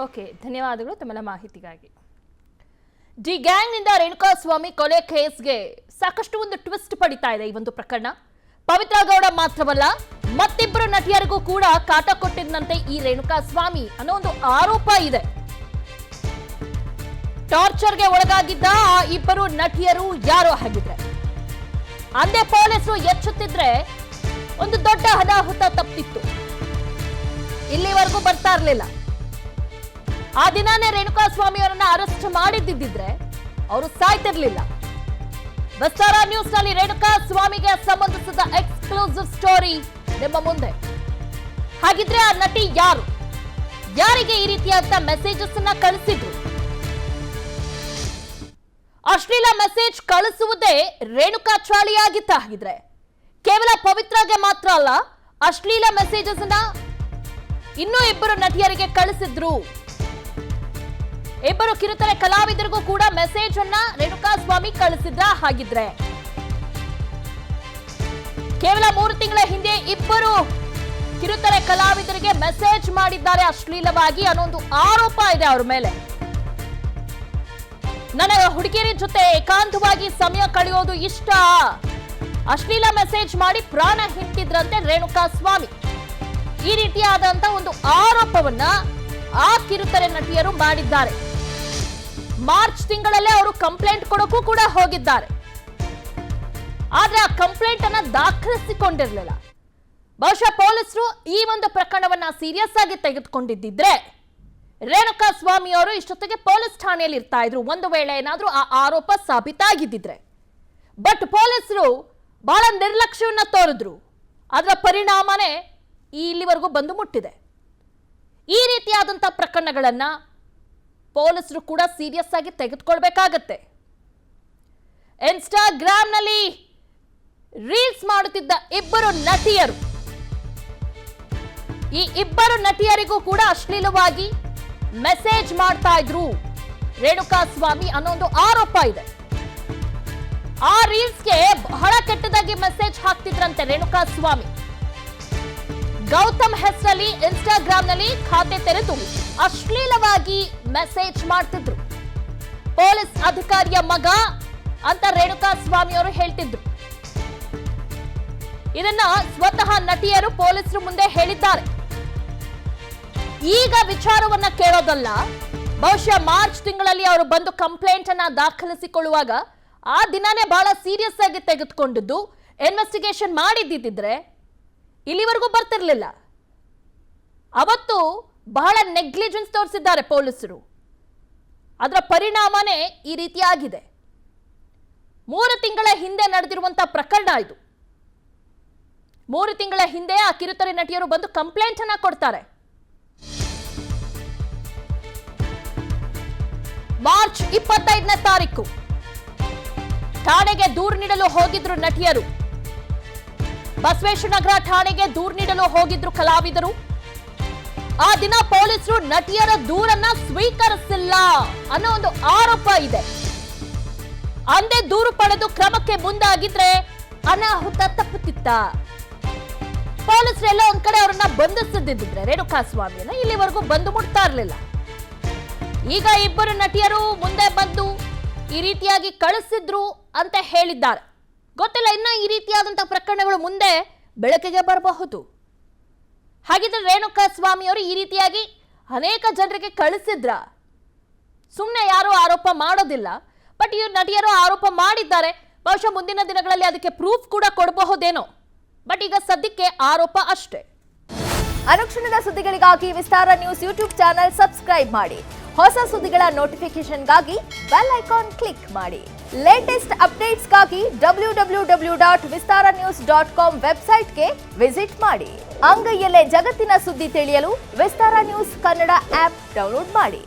Okay, ಧನ್ಯವಾದಗಳು ತಮ್ಮೆಲ್ಲ ಮಾಹಿತಿಗಾಗಿ. ಡಿ ಗ್ಯಾಂಗ್ನಿಂದ ರೇಣುಕಾಸ್ವಾಮಿ ಕೊಲೆ ಕೇಸ್ಗೆ ಸಾಕಷ್ಟು ಒಂದು ಟ್ವಿಸ್ಟ್ ಪಡಿತಾ ಇದೆ ಈ ಒಂದು ಪ್ರಕರಣ. ಪವಿತ್ರ ಗೌಡ ಮಾತ್ರವಲ್ಲ, ಮತ್ತಿಬ್ಬರು ನಟಿಯರಿಗೂ ಕೂಡ ಕಾಟ ಕೊಟ್ಟಿದ್ದಂತೆ ಈ ರೇಣುಕಾಸ್ವಾಮಿ ಅನ್ನೋ ಒಂದು ಆರೋಪ ಇದೆ. ಟಾರ್ಚರ್ಗೆ ಒಳಗಾಗಿದ್ದ ಆ ಇಬ್ಬರು ನಟಿಯರು ಯಾರೋ ಹಾಗಿದ್ರೆ ಅಂದೇ ಪೊಲೀಸರು ಎಚ್ಚುತ್ತಿದ್ರೆ ಒಂದು ದೊಡ್ಡ ಅನಾಹುತ ತಪ್ಪಿತ್ತು. ಇಲ್ಲಿವರೆಗೂ ಬರ್ತಾ ಇರಲಿಲ್ಲ. ಆ ದಿನಾನೇ ರೇಣುಕಾಸ್ವಾಮಿ ಅವರನ್ನ ಅರೆಸ್ಟ್ ಮಾಡಿದ್ದಿದ್ರೆ ಅವರು ಸಾಯ್ತಿರ್ಲಿಲ್ಲ. ವಿಸ್ತಾರ ನ್ಯೂಸ್ ನಲ್ಲಿ ರೇಣುಕಾಸ್ವಾಮಿಗೆ ಸಂಬಂಧಿಸಿದ ಎಕ್ಸ್ಕ್ಲೂಸಿವ್ ಸ್ಟೋರಿ ನಿಮ್ಮ ಮುಂದೆ. ಹಾಗಿದ್ರೆ ಆ ನಟಿ ಯಾರು, ಯಾರಿಗೆ ಈ ರೀತಿಯಾದ ಮೆಸೇಜಸ್ ಅನ್ನ ಕಳಿಸಿದ್ರು? ಅಶ್ಲೀಲ ಮೆಸೇಜ್ ಕಳಿಸುವುದೇ ರೇಣುಕಾ ಚಾಳಿಯಾಗಿತ್ತ ಹಾಗಿದ್ರೆ? ಕೇವಲ ಪವಿತ್ರಗೆ ಮಾತ್ರ ಅಲ್ಲ, ಅಶ್ಲೀಲ ಮೆಸೇಜಸ್ ಅನ್ನ ಇನ್ನೂ ಇಬ್ಬರು ನಟಿಯರಿಗೆ ಕಳಿಸಿದ್ರು. ಇಬ್ಬರು ಕಿರುತೆರೆ ಕಲಾವಿದರಿಗೂ ಕೂಡ ಮೆಸೇಜ್ ಅನ್ನ ರೇಣುಕಾಸ್ವಾಮಿ ಕಳಿಸಿದ್ರ ಹಾಗಿದ್ರೆ? ಕೇವಲ 3 ತಿಂಗಳ ಹಿಂದೆ ಇಬ್ಬರು ಕಿರುತೆರೆ ಕಲಾವಿದರಿಗೆ ಮೆಸೇಜ್ ಮಾಡಿದ್ದಾರೆ ಅಶ್ಲೀಲವಾಗಿ ಅನ್ನೋ ಒಂದು ಆರೋಪ ಇದೆ ಅವ್ರ ಮೇಲೆ. ನನಗೆ ಹುಡುಗಿಯರ ಜೊತೆ ಏಕಾಂತವಾಗಿ ಸಮಯ ಕಳೆಯೋದು ಇಷ್ಟ, ಅಶ್ಲೀಲ ಮೆಸೇಜ್ ಮಾಡಿ ಪ್ರಾಣ ಹಿಂತಿದ್ರಂತೆ ರೇಣುಕಾಸ್ವಾಮಿ. ಈ ರೀತಿಯಾದಂತ ಒಂದು ಆರೋಪವನ್ನ ಆ ಕಿರುತೆರೆ ನಟಿಯರು ಮಾಡಿದ್ದಾರೆ. ಮಾರ್ಚ್ ತಿಂಗಳಲ್ಲೇ ಅವರು ಕಂಪ್ಲೇಂಟ್ ಕೊಡೋಕ್ಕೂ ಕೂಡ ಹೋಗಿದ್ದಾರೆ. ಆದ್ರೆ ಆ ಕಂಪ್ಲೇಂಟ್ ಅನ್ನ ದಾಖಲಿಸಿಕೊಂಡಿರಲಿಲ್ಲ. ಬಹುಶಃ ಪೊಲೀಸರು ಈ ಒಂದು ಪ್ರಕರಣವನ್ನ ಸೀರಿಯಸ್ ಆಗಿ ತೆಗೆದುಕೊಂಡಿದ್ದಿದ್ರೆ ರೇಣುಕಾಸ್ವಾಮಿ ಅವರು ಇಷ್ಟೊತ್ತಿಗೆ ಪೊಲೀಸ್ ಠಾಣೆಯಲ್ಲಿ ಇರ್ತಾ ಇದ್ರು, ಒಂದು ವೇಳೆ ಏನಾದ್ರೂ ಆ ಆರೋಪ ಸಾಬೀತಾಗಿದ್ದಿದ್ರೆ. ಬಟ್ ಪೊಲೀಸರು ಬಹಳ ನಿರ್ಲಕ್ಷ್ಯವನ್ನ ತೋರಿದ್ರು. ಅದರ ಪರಿಣಾಮನೇ ಇಲ್ಲಿವರೆಗೂ ಬಂದು ಮುಟ್ಟಿದೆ. ಈ ರೀತಿಯಾದಂತಹ ಪ್ರಕರಣಗಳನ್ನ ಪೊಲೀಸರು ಕೂಡ ಸೀರಿಯಸ್ ಆಗಿ ತೆಗೆದುಕೊಳ್ಬೇಕಾಗತ್ತೆ. ಇನ್ಸ್ಟಾಗ್ರಾಮ್ನಲ್ಲಿ ರೀಲ್ಸ್ ಮಾಡುತ್ತಿದ್ದ ಇಬ್ಬರು ನಟಿಯರು, ಈ ಇಬ್ಬರು ನಟಿಯರಿಗೂ ಕೂಡ ಅಶ್ಲೀಲವಾಗಿ ಮೆಸೇಜ್ ಮಾಡ್ತಾ ಇದ್ರು ರೇಣುಕಾಸ್ವಾಮಿ ಅನ್ನೋ ಒಂದು ಆರೋಪ ಇದೆ. ಆ ರೀಲ್ಸ್ಗೆ ಬಹಳ ಕೆಟ್ಟದಾಗಿ ಮೆಸೇಜ್ ಹಾಕ್ತಿದ್ರಂತೆ ರೇಣುಕಾಸ್ವಾಮಿ. ಗೌತಮ್ ಹೆಸರಲ್ಲಿ ಇನ್ಸ್ಟಾಗ್ರಾಮ್ನಲ್ಲಿ ಖಾತೆ ತೆರೆದು ಅಶ್ಲೀಲವಾಗಿ ಮೆಸೇಜ್ ಮಾಡ್ತಿದ್ರು. ಪೊಲೀಸ್ ಅಧಿಕಾರಿಯ ಮಗ ಅಂತ ರೇಣುಕಾಸ್ವಾಮಿ ಅವರು ಹೇಳ್ತಿದ್ರು. ಇದನ್ನ ಸ್ವತಃ ನಟಿಯರು ಪೊಲೀಸರು ಮುಂದೆ ಹೇಳಿದ್ದಾರೆ. ಈಗ ವಿಚಾರವನ್ನ ಕೇಳೋದಲ್ಲ, ಬಹುಶಃ ಮಾರ್ಚ್ ತಿಂಗಳಲ್ಲಿ ಅವರು ಬಂದು ಕಂಪ್ಲೇಂಟ್ ಅನ್ನ ದಾಖಲಿಸಿಕೊಳ್ಳುವಾಗ ಆ ದಿನಾನೇ ಬಹಳ ಸೀರಿಯಸ್ ಆಗಿ ತೆಗೆದುಕೊಂಡಿದ್ದು, ಇನ್ವೆಸ್ಟಿಗೇಷನ್ ಮಾಡಿದ್ದಿದ್ರೆ ಇಲ್ಲಿವರೆಗೂ ಬರ್ತಿರ್ಲಿಲ್ಲ. ಅವತ್ತು ಬಹಳ ನೆಗ್ಲಿಜೆನ್ಸ್ ತೋರಿಸಿದ್ದಾರೆ ಪೊಲೀಸರು. ಅದರ ಪರಿಣಾಮನೇ ಈ ರೀತಿಯಾಗಿದೆ. 3 ತಿಂಗಳ ಹಿಂದೆ ನಡೆದಿರುವಂತಹ ಪ್ರಕರಣ ಇದು. 3 ತಿಂಗಳ ಹಿಂದೆ ಆ ಕಿರುತೆರೆ ನಟಿಯರು ಬಂದು ಕಂಪ್ಲೇಂಟ್ ಅನ್ನ ಕೊಡ್ತಾರೆ. ಮಾರ್ಚ್ 25ನೇ ತಾರೀಕು ಠಾಣೆಗೆ ದೂರು ನೀಡಲು ಹೋಗಿದ್ರು ನಟಿಯರು. ಬಸವೇಶ್ವರನಗರ ಠಾಣೆಗೆ ದೂರು ನೀಡಲು ಹೋಗಿದ್ರು ಕಲಾವಿದರು. ಆ ದಿನ ಪೊಲೀಸರು ನಟಿಯರ ದೂರನ್ನ ಸ್ವೀಕರಿಸಿಲ್ಲ ಅನ್ನೋ ಒಂದು ಆರೋಪ ಇದೆ. ಅಂದೇ ದೂರು ಪಡೆದು ಕ್ರಮಕ್ಕೆ ಮುಂದಾಗಿದ್ರೆ ಅನಾಹುತ ತಪ್ಪುತ್ತಿತ್ತ. ಪೊಲೀಸರೆಲ್ಲ ಒಂದ್ ಕಡೆ ಅವರನ್ನ ಬಂಧಿಸದಿದ್ರೆ ರೇಣುಕಾಸ್ವಾಮಿಯನ್ನ ಇಲ್ಲಿವರೆಗೂ ಬಂದು ಮುಟ್ತಾ ಇರಲಿಲ್ಲ. ಈಗ ಇಬ್ಬರು ನಟಿಯರು ಮುಂದೆ ಬಂದು ಈ ರೀತಿಯಾಗಿ ಕಳಿಸಿದ್ರು ಅಂತ ಹೇಳಿದ್ದಾರೆ. ಗೊತ್ತಿಲ್ಲ, ಇನ್ನ ಈ ರೀತಿಯಾದಂತಹ ಪ್ರಕರಣಗಳು ಮುಂದೆ ಬೆಳಕಿಗೆ ಬರಬಹುದು. ಹಾಗಿದ್ರೆ ರೇಣುಕಾಸ್ವಾಮಿ ಅವರು ಈ ರೀತಿಯಾಗಿ ಅನೇಕ ಜನರಿಗೆ ಕಳಿಸಿದ್ರ? ಸುಮ್ಮನೆ ಯಾರು ಆರೋಪ ಮಾಡೋದಿಲ್ಲ, ಬಟ್ ಈ ನಟಿಯರು ಆರೋಪ ಮಾಡಿದ್ದಾರೆ. ಬಹುಶಃ ಮುಂದಿನ ದಿನಗಳಲ್ಲಿ ಅದಕ್ಕೆ ಪ್ರೂಫ್ ಕೂಡ ಕೊಡಬಹುದೇನೋ. ಬಟ್ ಈಗ ಸದ್ಯಕ್ಕೆ ಆರೋಪ ಅಷ್ಟೇ. ಅನುಕ್ಷಣದ ಸುದ್ದಿಗಳಿಗಾಗಿ ವಿಸ್ತಾರ ನ್ಯೂಸ್ ಯೂಟ್ಯೂಬ್ ಚಾನೆಲ್ ಸಬ್ಸ್ಕ್ರೈಬ್ ಮಾಡಿ. ಹೊಸ ಸುದ್ದಿಗಳ ನೋಟಿಫಿಕೇಶನ್ಗಾಗಿ ಬೆಲ್ ಐಕಾನ್ ಕ್ಲಿಕ್ ಮಾಡಿ. ಲೇಟೆಸ್ಟ್ ಅಪ್ಡೇಟ್ಸ್ಗಾಗಿ www.vistaranews.com ವೆಬ್ಸೈಟ್ಗೆ ವಿಸಿಟ್ ಮಾಡಿ. ಅಂಗೈಯಲ್ಲೇ ಜಗತ್ತಿನ ಸುದ್ದಿ ತಿಳಿಯಲು ವಿಸ್ತಾರ ನ್ಯೂಸ್ ಕನ್ನಡ ಆಪ್ ಡೌನ್ಲೋಡ್ ಮಾಡಿ.